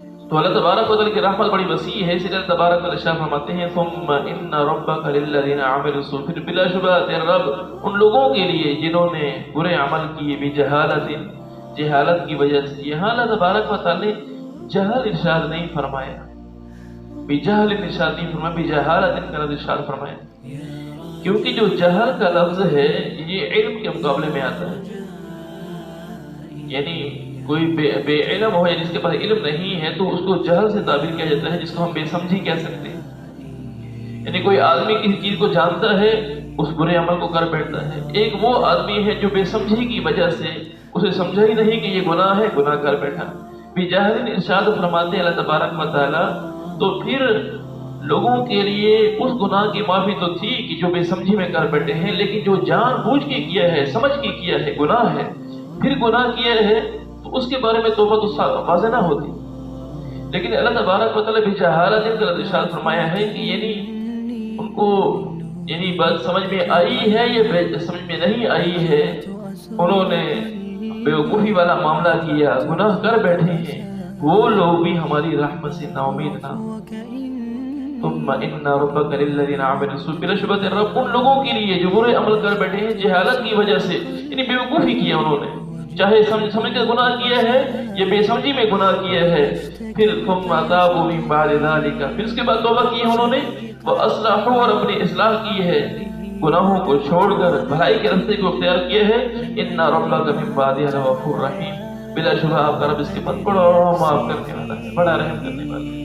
تو اللہ تبارک و تعالیٰ کی رحمت بڑی وسیع ہے، اس لیے اللہ تبارک و تعالیٰ ارشاد فرماتے ہیں ثم ان ربک للذین عملوا السوء، پھر بلا شبہ تیرا رب ان لوگوں کے لیے جنہوں نے برے عمل کیے، بجہالت، جہالت کی وجہ سے۔ یہاں اللہ تبارک و تعالیٰ نے جہل ارشاد نہیں فرمایا، بجہل ارشاد نہیں فرمایا، بجہالت کا ارشاد فرمایا، کیونکہ جو جہل کا لفظ ہے یہ علم کے مقابلے میں آتا ہے، یعنی کوئی بے علم ہو یا جس کے پاس علم نہیں ہے تو اس کو جہل سے تعبیر کیا جاتا ہے، جس کو ہم بے سمجھی کہہ سکتے ہیں۔ یعنی کوئی آدمی کسی چیز کو جانتا ہے، اس برے عمل کو کر بیٹھتا ہے۔ ایک وہ آدمی ہے جو بے سمجھی کی وجہ سے اسے سمجھا ہی نہیں کہ یہ گناہ ہے، گناہ کر بیٹھا۔ بجہل ارشاد فرماتے اللہ تبارک و تعالیٰ، تو پھر لوگوں کے لیے اس گناہ کی معافی تو تھی کہ جو بے سمجھی میں کر بیٹھے ہیں، لیکن جو جان بوجھ کے کیا ہے، سمجھ کے کیا ہے، گناہ ہے، پھر گناہ کیا ہے تو اس کے بارے میں توبہ تو واضح نہ ہوتی۔ لیکن اللہ تبارک و تعالیٰ بجہالت کا ارشاد فرمایا ہے کہ یعنی ان کو یعنی بات سمجھ میں آئی ہے یا سمجھ میں نہیں آئی ہے، انہوں نے بیوقوفی والا معاملہ کیا، گناہ کر بیٹھے ہیں، وہ لوگ بھی ہماری رحمت سے نا امید نہ۔ ثم ان ربک للذین عملوا السوء، بلا شبہ رب ان لوگوں کے لیے جو برے عمل کر بیٹھے ہیں جہالت کی وجہ سے، یعنی بیوقوفی کیا انہوں نے، چاہے سمجھ کر گناہ کیا ہے یا بے سمجھی میں گناہ کیا ہے، پھر ثم تابوا من بعد ذلک، پھر اس کے بعد توبہ کی انہوں نے، واصلحوا، اور اپنی اصلاح کی ہے، گناہوں کو چھوڑ کر بھلائی کے راستے کو اختیار کیا ہے۔ ان ربک من بعدها لغفور رحیم، بلا شبہ آپ کا رب اس کے بعد بڑا معاف کرنے والا ہے، بڑا رحم کرنے والا ہے۔